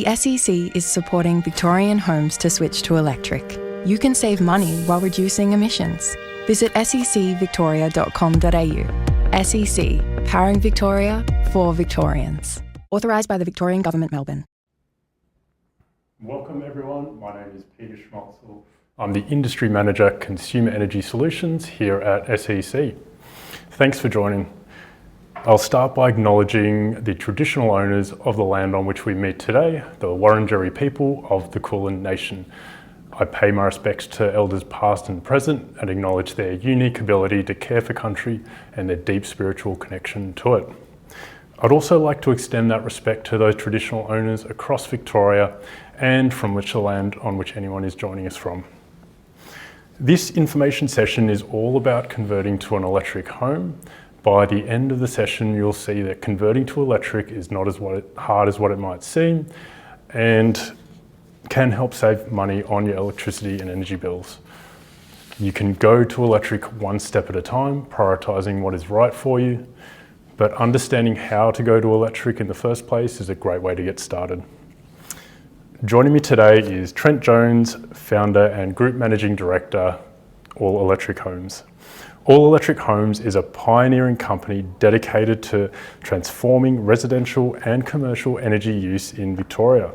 The SEC is supporting Victorian homes to switch to electric. You can save money while reducing emissions. Visit secvictoria.com.au. SEC, powering Victoria for Victorians. Authorised by the Victorian Government, Melbourne. Welcome everyone, my name is Peter Schmaltzel. I'm the Industry Manager, Consumer Energy Solutions here at SEC. Thanks for joining. I'll start by acknowledging the traditional owners of the land on which we meet today, the Wurundjeri people of the Kulin Nation. I pay my respects to elders past and present and acknowledge their unique ability to care for country and their deep spiritual connection to it. I'd also like to extend that respect to those traditional owners across Victoria and from which the land on which anyone is joining us from. This information session is all about converting to an electric home. By the end of the session, you'll see that converting to electric is not as hard as what it might seem and can help save money on your electricity and energy bills. You can go to electric one step at a time, prioritising what is right for you, but understanding how to go to electric in the first place is a great way to get started. Joining me today is Trent Jones, founder and Group Managing Director, All Electric Homes. All Electric Homes is a pioneering company dedicated to transforming residential and commercial energy use in Victoria.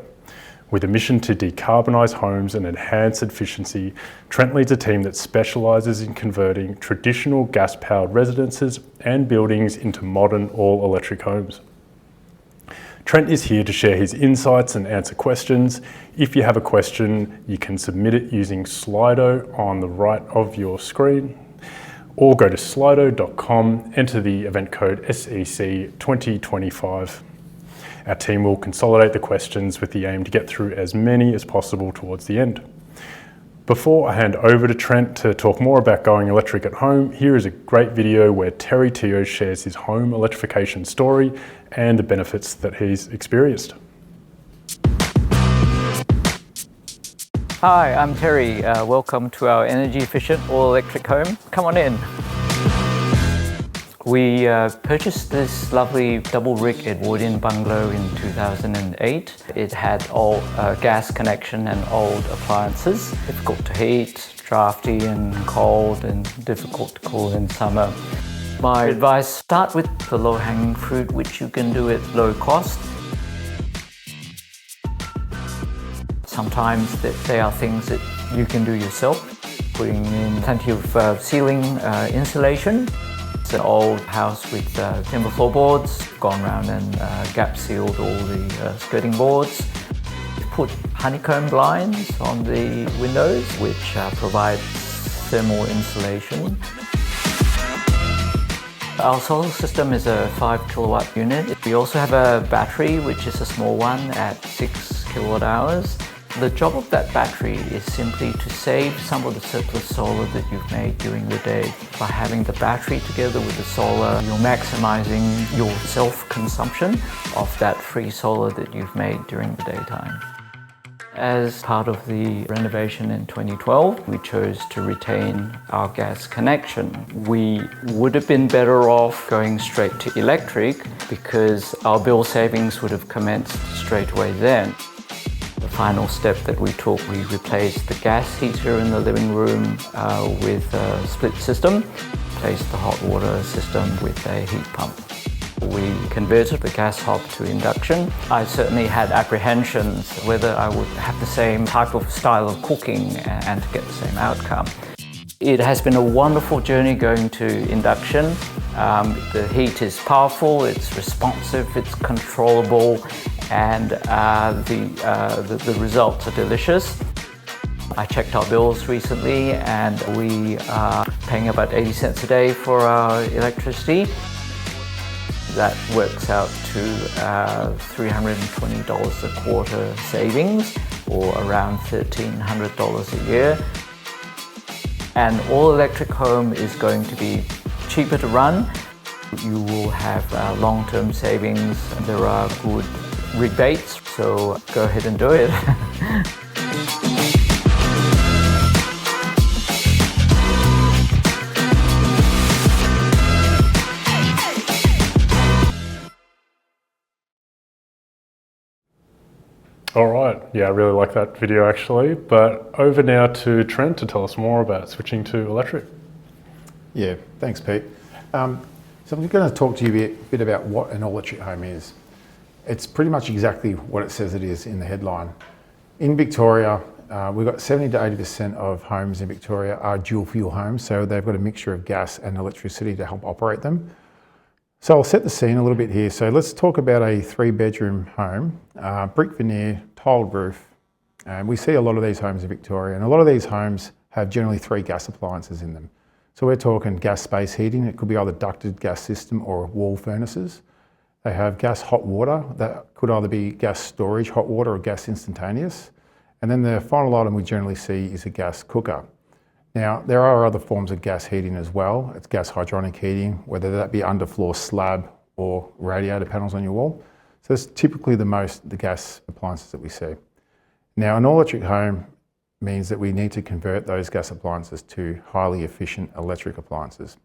With a mission to decarbonise homes and enhance efficiency, Trent leads a team that specialises in converting traditional gas-powered residences and buildings into modern all-electric homes. Trent is here to share his insights and answer questions. If you have a question, you can submit it using Slido on the right of your screen, or go to slido.com, enter the event code SEC2025. Our team will consolidate the questions with the aim to get through as many as possible towards the end. Before I hand over to Trent to talk more about going electric at home, here is a great video where Terry Teo shares his home electrification story and the benefits that he's experienced. Hi, I'm Terry. Welcome to our energy efficient all electric home. Come on in. We purchased this lovely double brick Edwardian bungalow in 2008. It had all gas connection and old appliances. Difficult to heat, drafty and cold, and difficult to cool in summer. My advice, start with the low-hanging fruit, which you can do at low cost. Sometimes there are things that you can do yourself, putting in plenty of ceiling insulation. It's an old house with timber floorboards, gone around and gap sealed all the skirting boards. Put honeycomb blinds on the windows, which provide thermal insulation. Our solar system is a 5 kilowatt unit. We also have a battery, which is a small one at 6 kilowatt hours. The job of that battery is simply to save some of the surplus solar that you've made during the day. By having the battery together with the solar, you're maximising your self-consumption of that free solar that you've made during the daytime. As part of the renovation in 2012, we chose to retain our gas connection. We would have been better off going straight to electric because our bill savings would have commenced straight away then. The final step that we took, we replaced the gas heater in the living room with a split system, replaced the hot water system with a heat pump. We converted the gas hob to induction. I certainly had apprehensions whether I would have the same type of style of cooking and to get the same outcome. It has been a wonderful journey going to induction. The heat is powerful, it's responsive, it's controllable, and the results are delicious. I checked our bills recently and we are paying about 80 cents a day for our electricity. That works out to $320 a quarter savings, or around $1,300 a year. An all-electric home is going to be cheaper to run. You will have long-term savings, and there are good rebates, so go ahead and do it. All right, yeah, I really like that video actually, but over now to Trent to tell us more about switching to electric. Yeah, thanks Pete. So I'm going to talk to you a bit about what an all-electric home is. It's pretty much exactly what it says it is in the headline. In Victoria, we've got 70 to 80% of homes in Victoria are dual fuel homes, so they've got a mixture of gas and electricity to help operate them. So I'll set the scene a little bit here. So let's talk about a 3-bedroom home, brick veneer, tiled roof. And we see a lot of these homes in Victoria, and a lot of these homes have generally 3 gas appliances in them. So we're talking gas space heating. It could be either ducted gas system or wall furnaces. They have gas hot water. That could either be gas storage hot water or gas instantaneous. And then the final item we generally see is a gas cooker. Now, there are other forms of gas heating as well. It's gas hydronic heating, whether that be underfloor slab or radiator panels on your wall. So that's typically the gas appliances that we see. Now, an all-electric home means that we need to convert those gas appliances to highly efficient electric appliances.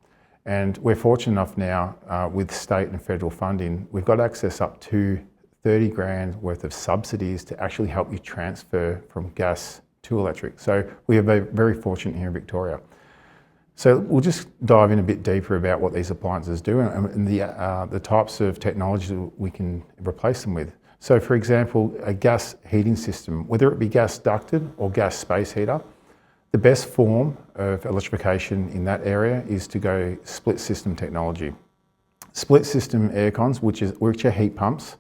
And we're fortunate enough now with state and federal funding, we've got access up to 30 grand worth of subsidies to actually help you transfer from gas to electric. So we are very fortunate here in Victoria. So we'll just dive in a bit deeper about what these appliances do and the types of technology that we can replace them with. So for example, a gas heating system, whether it be gas ducted or gas space heater, the best form of electrification in that area is to go split system technology. Split system air cons, which are heat pumps,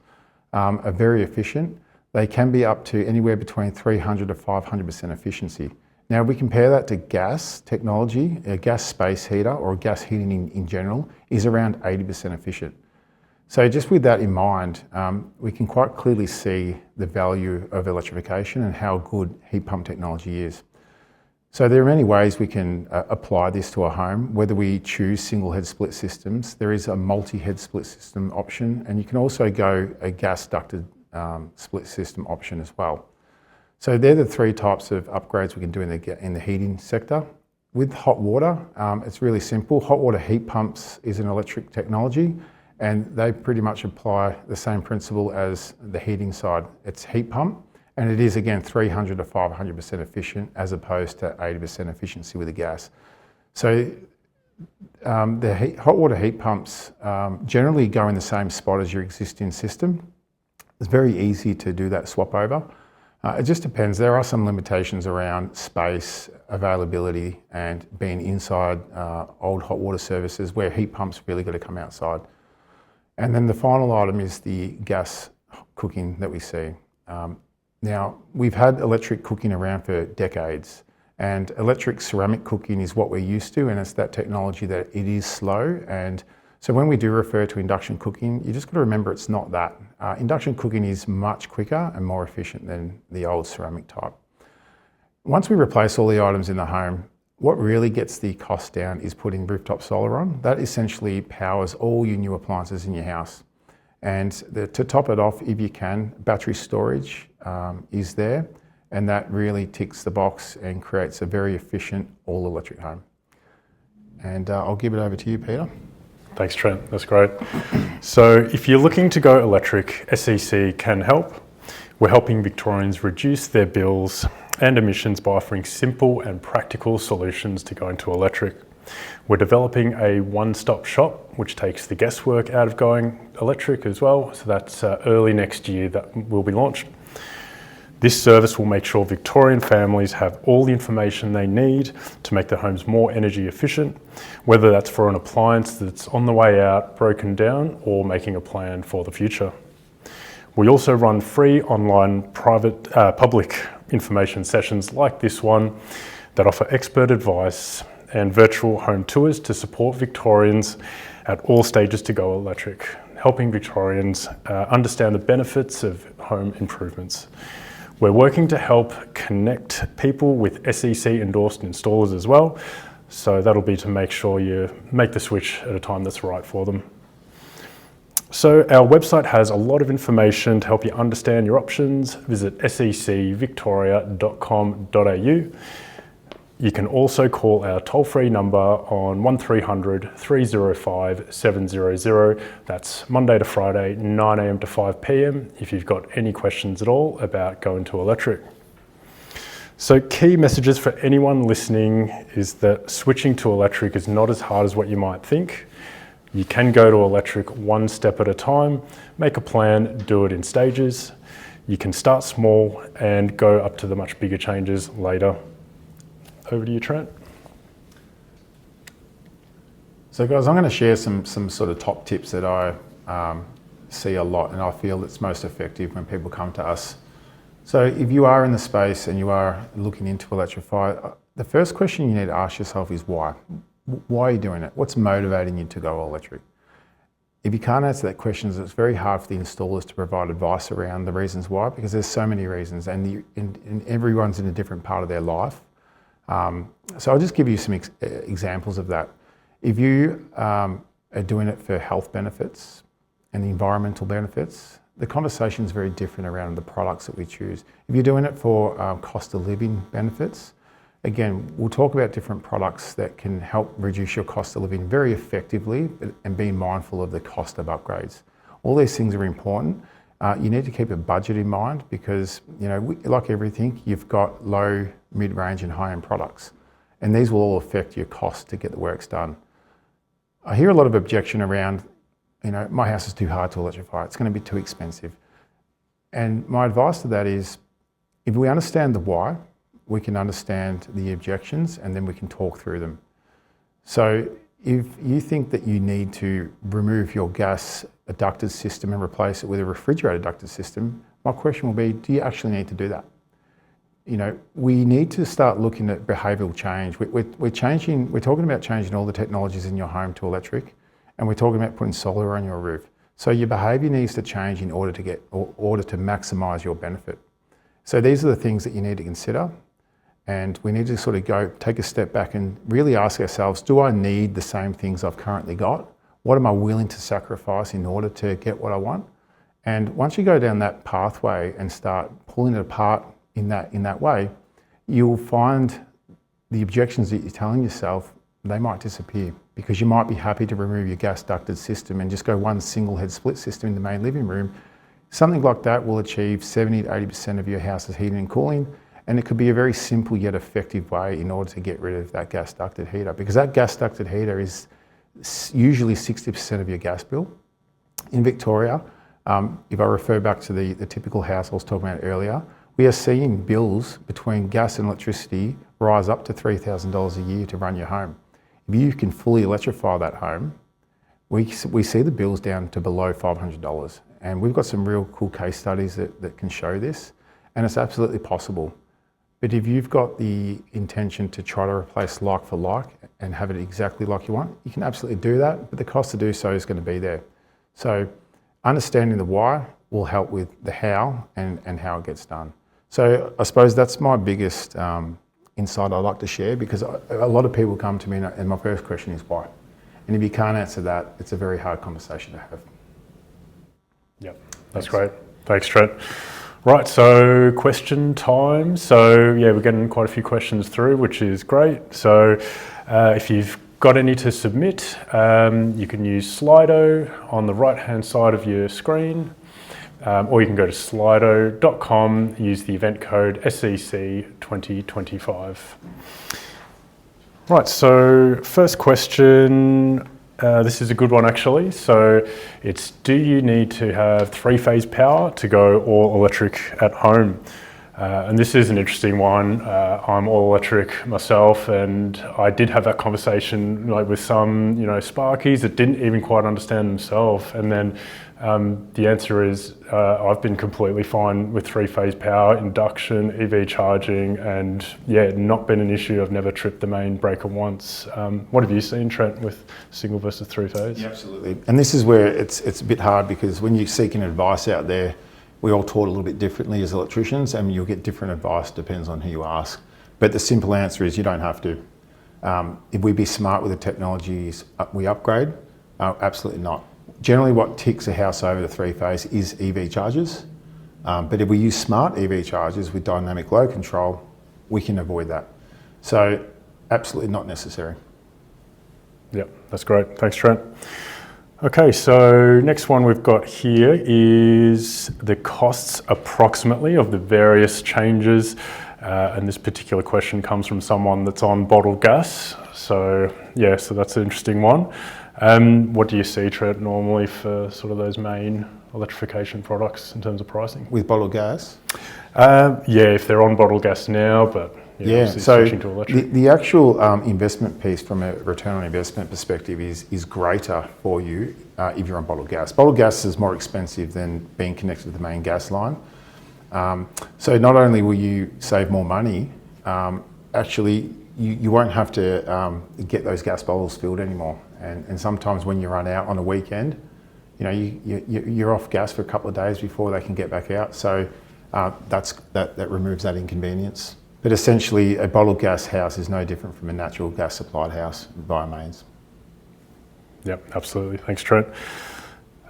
are very efficient. They can be up to anywhere between 300 to 500% efficiency. Now we compare that to gas technology, a gas space heater or gas heating in general is around 80% efficient. So just with that in mind, we can quite clearly see the value of electrification and how good heat pump technology is. So there are many ways we can apply this to a home, whether we choose single head split systems. There is a multi-head split system option, and you can also go a gas ducted split system option as well. So they're the 3 types of upgrades we can do in the heating sector. With hot water, it's really simple. Hot water heat pumps is an electric technology, and they pretty much apply the same principle as the heating side. It's heat pump, and it is again 300 to 500% efficient as opposed to 80% efficiency with the gas. So the hot water heat pumps generally go in the same spot as your existing system. It's very easy to do that swap over. It just depends. There are some limitations around space, availability, and being inside old hot water services where heat pumps really got to come outside. And then the final item is the gas cooking that we see. Now, we've had electric cooking around for decades, and electric ceramic cooking is what we're used to, and it's that technology that it is slow. And so when we do refer to induction cooking, you just got to remember it's not that. Induction cooking is much quicker and more efficient than the old ceramic type. Once we replace all the items in the home, what really gets the cost down is putting rooftop solar on. That essentially powers all your new appliances in your house. And to top it off, if you can, battery storage is there, and that really ticks the box and creates a very efficient all-electric home. And I'll give it over to you, Peter. Thanks, Trent. That's great. So if you're looking to go electric, SEC can help. We're helping Victorians reduce their bills and emissions by offering simple and practical solutions to going to electric. We're developing a one-stop shop, which takes the guesswork out of going electric as well. So that's early next year that will be launched. This service will make sure Victorian families have all the information they need to make their homes more energy efficient, whether that's for an appliance that's on the way out, broken down, or making a plan for the future. We also run free online public information sessions like this one that offer expert advice and virtual home tours to support Victorians at all stages to go electric, helping Victorians understand the benefits of home improvements. We're working to help connect people with SEC endorsed installers as well. So that'll be to make sure you make the switch at a time that's right for them. So our website has a lot of information to help you understand your options. Visit secvictoria.com.au. You can also call our toll-free number on 1300 305 700. That's Monday to Friday, 9 a.m. to 5 p.m. if you've got any questions at all about going to electric. So key messages for anyone listening is that switching to electric is not as hard as what you might think. You can go to electric one step at a time, make a plan, do it in stages. You can start small and go up to the much bigger changes later. Over to you, Trent. So guys, I'm going to share some sort of top tips that I see a lot, and I feel it's most effective when people come to us. So if you are in the space and you are looking into electrify, the first question you need to ask yourself is why? Why are you doing it? What's motivating you to go electric? If you can't answer that question, it's very hard for the installers to provide advice around the reasons why, because there's so many reasons, and everyone's in a different part of their life. So I'll just give you some examples of that. If you are doing it for health benefits and the environmental benefits, the conversation is very different around the products that we choose. If you're doing it for cost of living benefits, again, we'll talk about different products that can help reduce your cost of living very effectively, and being mindful of the cost of upgrades. All these things are important. You need to keep a budget in mind because, like everything, you've got low, mid-range and high-end products. And these will all affect your cost to get the works done. I hear a lot of objection around, my house is too hard to electrify. It's going to be too expensive. And my advice to that is, if we understand the why, we can understand the objections and then we can talk through them. So if you think that you need to remove your gas ducted system and replace it with a refrigerated ducted system, my question will be, do you actually need to do that? We need to start looking at behavioural change. We're talking about changing all the technologies in your home to electric, and we're talking about putting solar on your roof. So your behaviour needs to change in order to maximise your benefit. So these are the things that you need to consider. And we need to sort of take a step back and really ask ourselves, do I need the same things I've currently got? What am I willing to sacrifice in order to get what I want? And once you go down that pathway and start pulling it apart in that way, you'll find the objections that you're telling yourself, they might disappear, because you might be happy to remove your gas ducted system and just go one single head split system in the main living room. Something like that will achieve 70 to 80% of your house's heating and cooling. And it could be a very simple yet effective way in order to get rid of that gas ducted heater, because that gas ducted heater is usually 60% of your gas bill. In Victoria, if I refer back to the typical house I was talking about earlier, we are seeing bills between gas and electricity rise up to $3,000 a year to run your home. If you can fully electrify that home, we see the bills down to below $500. And we've got some real cool case studies that can show this, and it's absolutely possible. But if you've got the intention to try to replace like for like and have it exactly like you want, you can absolutely do that, but the cost to do so is going to be there. So understanding the why will help with the how and how it gets done. So I suppose that's my biggest insight I'd like to share, because a lot of people come to me and my first question is why? And if you can't answer that, it's a very hard conversation to have. Yep, that's great. Thanks, Trent. Right, so question time. So yeah, we're getting quite a few questions through, which is great. So if you've got any to submit, you can use Slido on the right-hand side of your screen, or you can go to slido.com, use the event code SEC2025. Right, so first question. This is a good one actually. So it's, do you need to have three-phase power to go all electric at home? And this is an interesting one. I'm all electric myself, and I did have that conversation with some, Sparkies that didn't even quite understand themselves. And then the answer is I've been completely fine with three-phase power, induction, EV charging, and not been an issue. I've never tripped the main breaker once. What have you seen, Trent, with single versus three-phase? Yeah, absolutely. And this is where it's a bit hard, because when you're seeking advice out there, we all taught a little bit differently as electricians, and you'll get different advice, depends on who you ask. But the simple answer is you don't have to. If we be smart with the technologies we upgrade, absolutely not. Generally what ticks a house over to three-phase is EV chargers. But if we use smart EV chargers with dynamic load control, we can avoid that. So absolutely not necessary. Yep, that's great. Thanks, Trent. Okay, so next one we've got here is the costs approximately of the various changes. And this particular question comes from someone that's on bottled gas. So yeah, so that's an interesting one. What do you see, Trent, normally for sort of those main electrification products in terms of pricing? With bottled gas? Yeah, if they're on bottled gas now, but So switching to electric. the actual investment piece from a return on investment perspective is greater for you if you're on bottled gas. Bottled gas is more expensive than being connected to the main gas line. So not only will you save more money, actually you won't have to get those gas bottles filled anymore. And sometimes when you run out on a weekend, you know, you're off gas for a couple of days before they can get back out. So that removes that inconvenience. But essentially, a bottled gas house is no different from a natural gas supplied house via mains. Yep, absolutely. Thanks, Trent.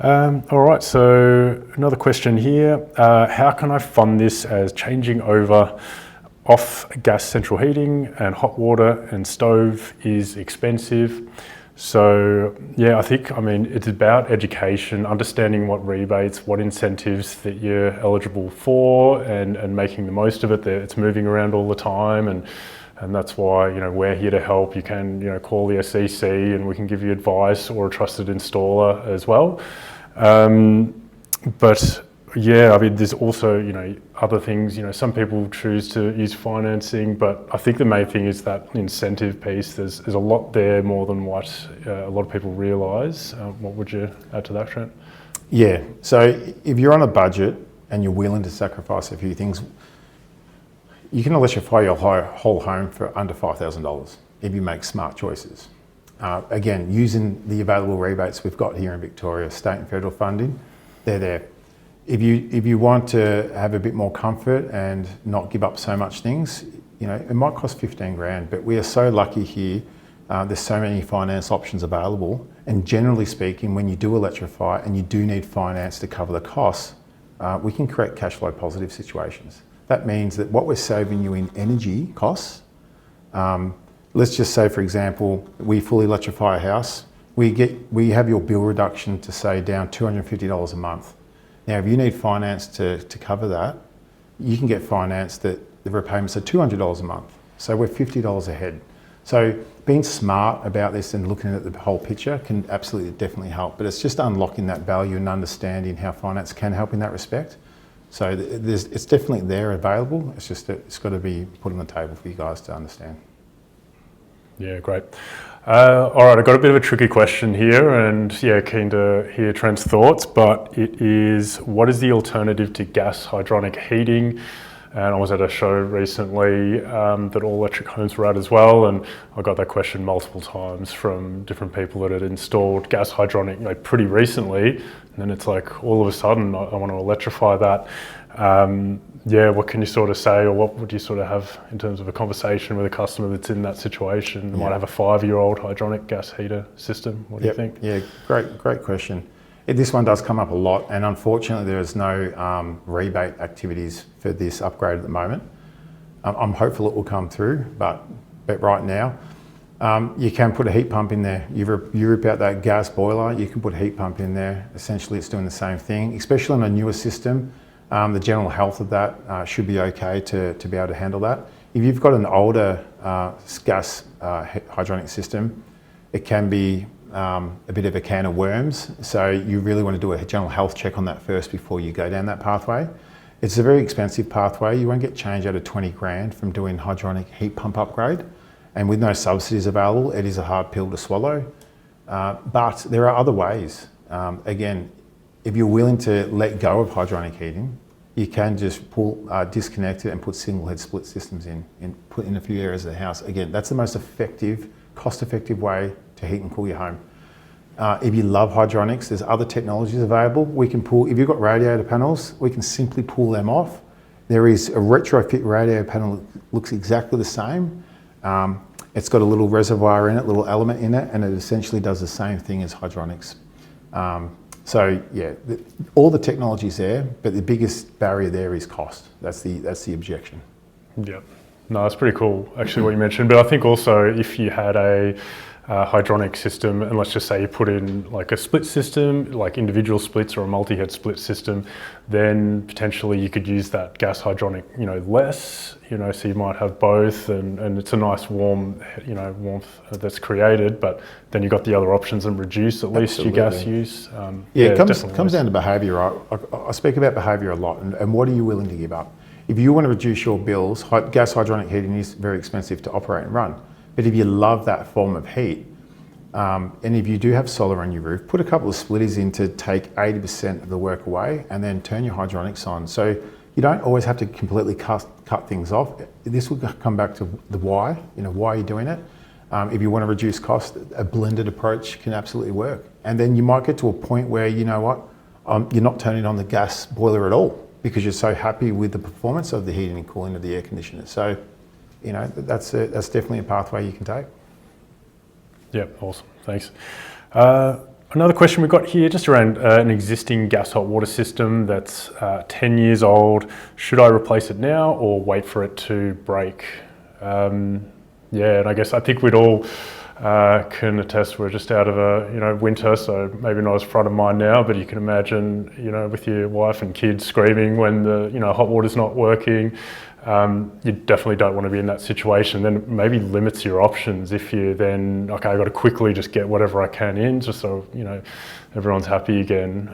All right, so another question here. How can I fund this as changing over off gas central heating and hot water and stove is expensive? So yeah, I mean, it's about education, understanding what rebates, what incentives that you're eligible for and making the most of it. It's moving around all the time and that's why, you know, we're here to help. You can, you know, call the SEC and we can give you advice or a trusted installer as well. But yeah, I mean, there's also, you know, other things, you know, some people choose to use financing, but I think the main thing is that incentive piece. There's a lot there more than what a lot of people realise. What would you add to that, Trent? Yeah, so if you're on a budget and you're willing to sacrifice a few things, you can electrify your whole home for under $5,000 if you make smart choices. Again, using the available rebates we've got here in Victoria, state and federal funding, they're there. If you want to have a bit more comfort and not give up so much things, you know, it might cost 15 grand, but we are so lucky here. There's so many finance options available. And generally speaking, when you do electrify and you do need finance to cover the costs, we can create cash flow positive situations. That means that what we're saving you in energy costs, let's just say, for example, we fully electrify a house, we have your bill reduction to say down $250 a month. Now, if you need finance to cover that, you can get finance that the repayments are $200 a month. So we're $50 ahead. So being smart about this and looking at the whole picture can absolutely definitely help, but it's just unlocking that value and understanding how finance can help in that respect. So it's definitely there available. It's just that it's got to be put on the table for you guys to understand. Yeah, great. All right, I've got a bit of a tricky question here and yeah, keen to hear Trent's thoughts, but it is, what is the alternative to gas hydronic heating? And I was at a show recently that all electric homes were at as well, and I got that question multiple times from different people that had installed gas hydronic, you know, pretty recently, and then it's like all of a sudden I want to electrify that. Yeah, what can you sort of say, or what would you sort of have in terms of a conversation with a customer that's in that situation? Might have a 5-year-old hydronic gas heater system. What do you think? Yeah, great question. This one does come up a lot, and unfortunately there is no rebate activities for this upgrade at the moment. I'm hopeful it will come through, but right now, you can put a heat pump in there. You rip out that gas boiler, you can put a heat pump in there. Essentially it's doing the same thing, especially on a newer system. The general health of that should be okay to be able to handle that. If you've got an older gas hydronic system, it can be a bit of a can of worms. So you really want to do a general health check on that first before you go down that pathway. It's a very expensive pathway. You won't get change out of 20 grand from doing hydronic heat pump upgrade. And with no subsidies available, it is a hard pill to swallow. But there are other ways. Again, if you're willing to let go of hydronic heating, you can just disconnect it and put single head split systems in and put in a few areas of the house. Again, that's the most effective, cost-effective way to heat and cool your home. If you love hydronics, there's other technologies available. We can pull, if you've got radiator panels, we can simply pull them off. There is a retrofit radiator panel that looks exactly the same. It's got a little reservoir in it, little element in it, and it essentially does the same thing as hydronics. So yeah, all the technology's there, but the biggest barrier there is cost. That's the objection. Yep. No, it's pretty cool, actually, what you mentioned. But I think also if you had a hydronic system, and let's just say you put in like a split system, like individual splits or a multi-head split system, then potentially you could use that gas hydronic, less, so you might have both, and it's a nice warmth that's created, but then you've got the other options and reduce at least your gas use. It comes down to behaviour, right? I speak about behaviour a lot, and what are you willing to give up? If you want to reduce your bills, gas hydronic heating is very expensive to operate and run. But if you love that form of heat, and if you do have solar on your roof, put a couple of splitters in to take 80% of the work away and then turn your hydronics on. So you don't always have to completely cut things off. This will come back to the why, why you're doing it. If you want to reduce cost, a blended approach can absolutely work. And then you might get to a point where, you're not turning on the gas boiler at all because you're so happy with the performance of the heating and cooling of the air conditioner. So, that's definitely a pathway you can take. Yeah, awesome, thanks. Another question we've got here, just around an existing gas hot water system that's 10 years old. Should I replace it now or wait for it to break? And I think we'd all can attest we're just out of a winter, so maybe not as front of mind now, but you can imagine with your wife and kids screaming when the hot water's not working. You definitely don't want to be in that situation. Then it maybe limits your options if you then, I got to quickly just get whatever I can in just so everyone's happy again.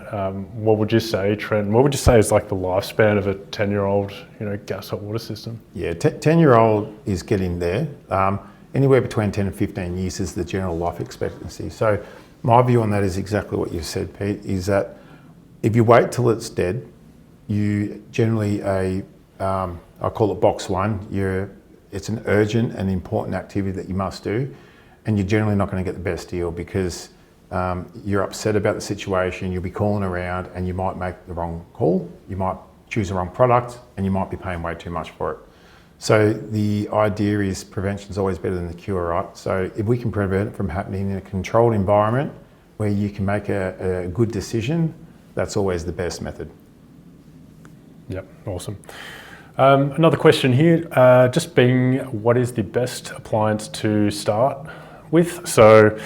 What would you say, Trent? What would you say is like the lifespan of a 10-year-old gas hot water system? Yeah, 10-year-old is getting there. Anywhere between 10 and 15 years is the general life expectancy. So my view on that is exactly what you said, Pete, is that if you wait till it's dead, you generally I call it box one. It's an urgent and important activity that you must do, and you're generally not going to get the best deal because you're upset about the situation. You'll be calling around, and you might make the wrong call. You might choose the wrong product, and you might be paying way too much for it. So the idea is prevention is always better than the cure, right? So if we can prevent it from happening in a controlled environment where you can make a good decision, that's always the best method. Yep, awesome. Another question here, just being what is the best appliance to start with? So,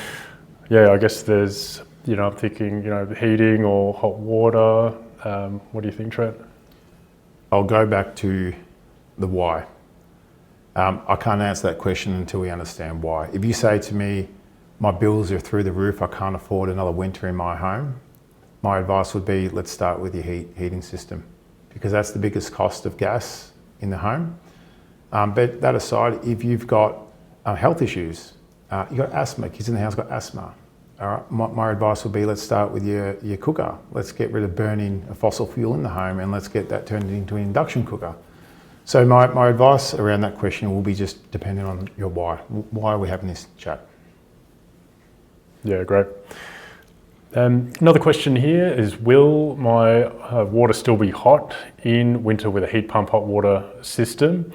I guess there's, I'm thinking, heating or hot water. What do you think, Trent? I'll go back to the why. I can't answer that question until we understand why. If you say to me, my bills are through the roof, I can't afford another winter in my home, my advice would be, let's start with your heating system, because that's the biggest cost of gas in the home. But that aside, if you've got health issues, you've got asthma, kids in the house got asthma. All right, my advice would be, let's start with your cooker. Let's get rid of burning a fossil fuel in the home and let's get that turned into an induction cooker. So my advice around that question will be just depending on your why. Why are we having this chat? Yeah, great. Another question here is, will my water still be hot in winter with a heat pump hot water system?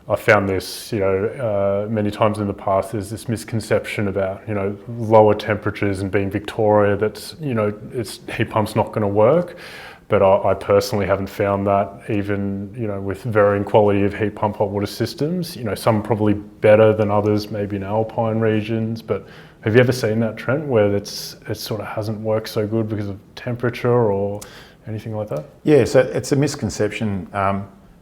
I found this, many times in the past. There's this misconception about, lower temperatures and being Victoria, that's, its heat pump's not going to work. But I personally haven't found that, even, with varying quality of heat pump hot water systems. Some probably better than others, maybe in alpine regions. But have you ever seen that, Trent, where it sort of hasn't worked so good because of temperature or anything like that? Yeah, so it's a misconception.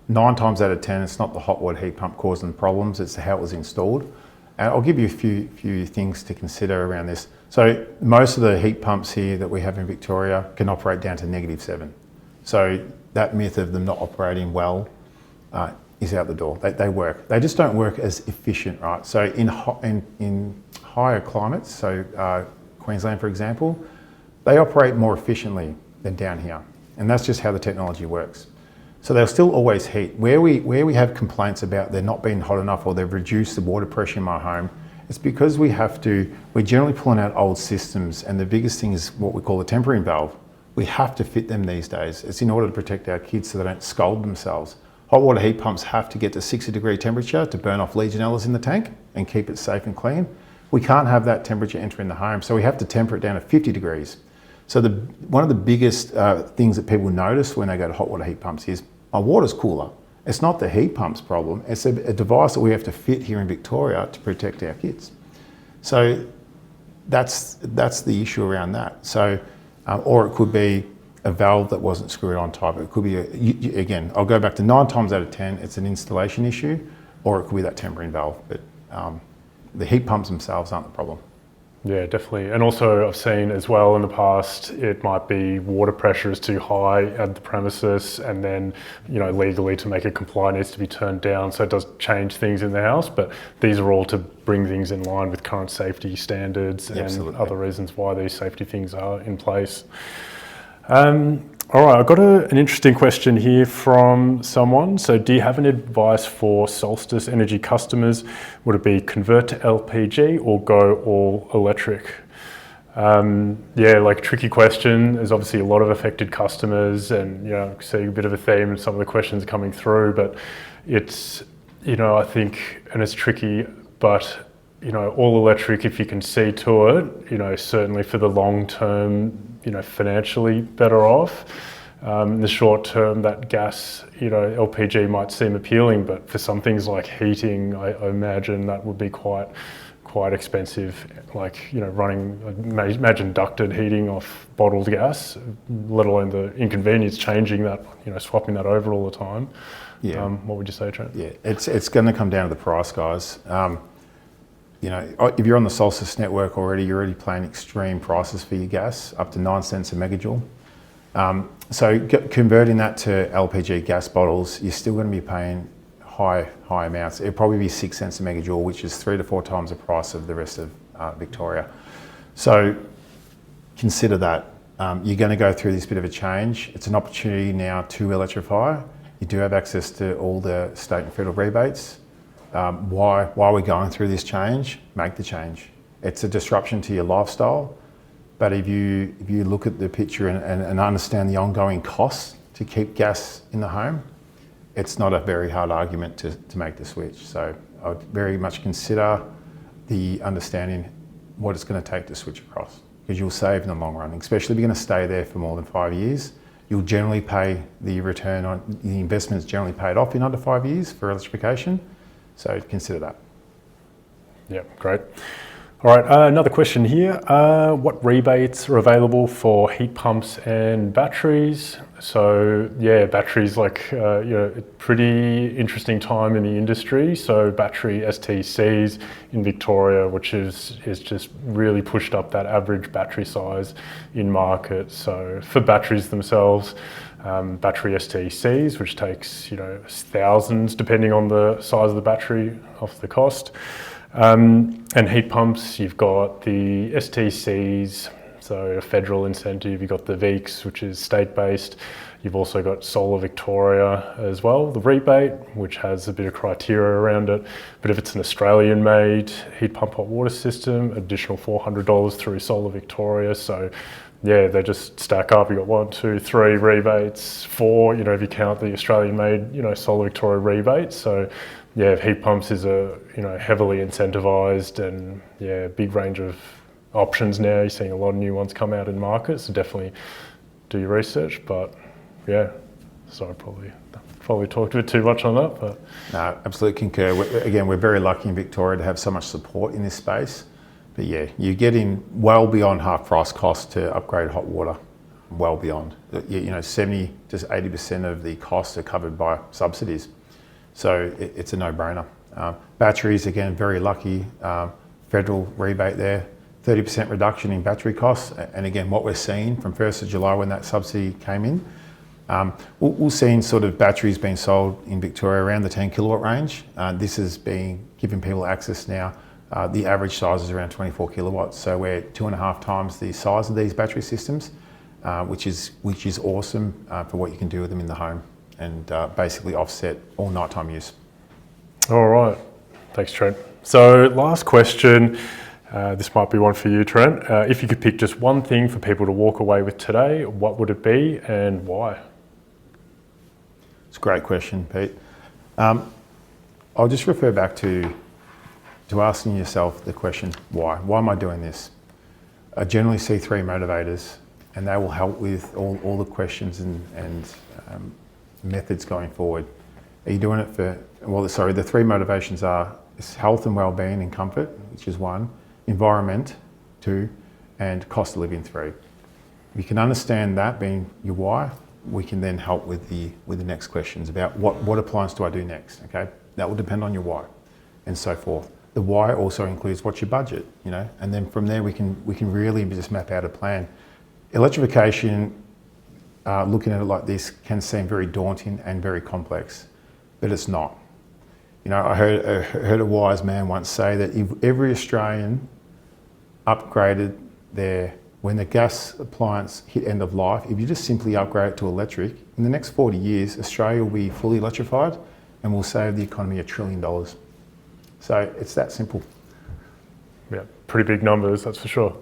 9 times out of 10, it's not the hot water heat pump causing the problems, it's how it was installed. And I'll give you a few things to consider around this. So most of the heat pumps here that we have in Victoria can operate down to -7. So that myth of them not operating well is out the door. They work. They just don't work as efficient, right? So in higher climates, so Queensland, for example, they operate more efficiently than down here. And that's just how the technology works. So they'll still always heat. Where we have complaints about they're not being hot enough or they've reduced the water pressure in my home, it's because we're generally pulling out old systems, and the biggest thing is what we call the tempering valve. We have to fit them these days. It's in order to protect our kids so they don't scald themselves. Hot water heat pumps have to get to 60-degree temperature to burn off Legionellas in the tank and keep it safe and clean. We can't have that temperature entering the home, so we have to temper it down to 50 degrees. So one of the biggest things that people notice when they go to hot water heat pumps is, my water's cooler. It's not the heat pump's problem. It's a device that we have to fit here in Victoria to protect our kids. So that's the issue around that. So, or it could be a valve that wasn't screwed on tight. It could be, again, I'll go back to 9 times out of 10, it's an installation issue, or it could be that tempering valve. But the heat pumps themselves aren't the problem. Yeah, definitely. And also I've seen as well in the past, it might be water pressure is too high at the premises, and then, legally to make it comply needs to be turned down. So it does change things in the house, but these are all to bring things in line with current safety standards and other reasons why these safety things are in place. All right, I've got an interesting question here from someone. So do you have any advice for Solstice Energy customers? Would it be convert to LPG or go all electric? Tricky question. There's obviously a lot of affected customers, and, seeing a bit of a theme in some of the questions coming through, but it's, I think, and it's tricky, but all electric, if you can see to it, certainly for the long term, financially better off. In the short term, that gas, LPG might seem appealing, but for some things like heating, I imagine that would be quite expensive. Like, running, imagine ducted heating off bottled gas, let alone the inconvenience changing that, swapping that over all the time. Yeah. What would you say, Trent? Yeah, it's going to come down to the price, guys. If you're on the Solstice network already, you're already paying extreme prices for your gas, up to 9 cents a megajoule. So converting that to LPG gas bottles, you're still going to be paying high amounts. It'll probably be 6 cents a megajoule, which is 3 to 4 times the price of the rest of Victoria. So consider that. You're going to go through this bit of a change. It's an opportunity now to electrify. You do have access to all the state and federal rebates. Why we're going through this change, make the change. It's a disruption to your lifestyle, but if you look at the picture and understand the ongoing costs to keep gas in the home, it's not a very hard argument to make the switch. So I would very much consider the understanding what it's going to take to switch across, because you'll save in the long run, especially if you're going to stay there for more than 5 years. You'll generally pay the return on the investment's generally paid off in under 5 years for electrification. So consider that. Yeah, great. All right, another question here. What rebates are available for heat pumps and batteries? So yeah, batteries, pretty interesting time in the industry. So battery STCs in Victoria, which is just really pushed up that average battery size in market. So for batteries themselves, battery STCs, which takes thousands depending on the size of the battery off the cost, and heat pumps, you've got the STCs, so a federal incentive. You've got the VEECs, which is state-based. You've also got Solar Victoria as well, the rebate, which has a bit of criteria around it. But if it's an Australian-made heat pump hot water system, additional $400 through Solar Victoria. So yeah, they just stack up. You've got 1, 2, 3 rebates, 4, if you count the Australian-made, Solar Victoria rebate. So yeah, heat pumps is heavily incentivized, and yeah, big range of options now. You're seeing a lot of new ones come out in market, so definitely do your research. But yeah, so I probably talked a bit too much on that. But no, absolutely concur. We're very lucky in Victoria to have so much support in this space. But yeah, you're getting well beyond half price cost to upgrade hot water, well beyond. 70 to 80% of the costs are covered by subsidies. So it's a no-brainer. Batteries, again, very lucky. Federal rebate there, 30% reduction in battery costs. And again, what we're seeing from 1st of July when that subsidy came in, we're seeing sort of batteries being sold in Victoria around the 10 kilowatt range. This is being giving people access now. The average size is around 24 kilowatts. So we're 2.5 times the size of these battery systems, which is awesome for what you can do with them in the home, and basically offset all nighttime use. All right, thanks, Trent. So last question, this might be one for you, Trent. If you could pick just one thing for people to walk away with today, what would it be and why? It's a great question, Pete. I'll just refer back to asking yourself the question, why? Why am I doing this? I generally see 3 motivators, and they will help with all the questions and methods going forward. Are you doing it for, well, sorry, the three motivations are health and well-being and comfort, which is 1, environment, 2, and cost of living, 3. If you can understand that being your why, we can then help with the next questions about what appliance do I do next, okay? That will depend on your why and so forth. The why also includes what's your budget, you know, and then from there we can really just map out a plan. Electrification, looking at it like this, can seem very daunting and very complex, but it's not. You know, I heard a wise man once say that if every Australian upgraded when the gas appliance hit end of life, if you just simply upgrade it to electric, in the next 40 years, Australia will be fully electrified and will save the economy $1 trillion. So it's that simple. Yeah, pretty big numbers, that's for sure.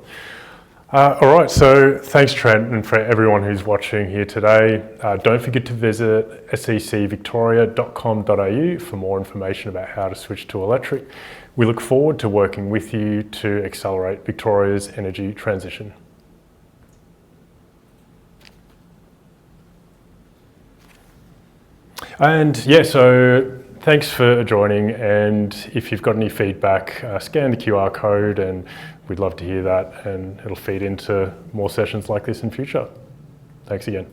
All right, so thanks Trent, and for everyone who's watching here today, don't forget to visit secvictoria.com.au for more information about how to switch to electric. We look forward to working with you to accelerate Victoria's energy transition. And yeah, so thanks for joining, and if you've got any feedback, scan the QR code and we'd love to hear that, and it'll feed into more sessions like this in future. Thanks again.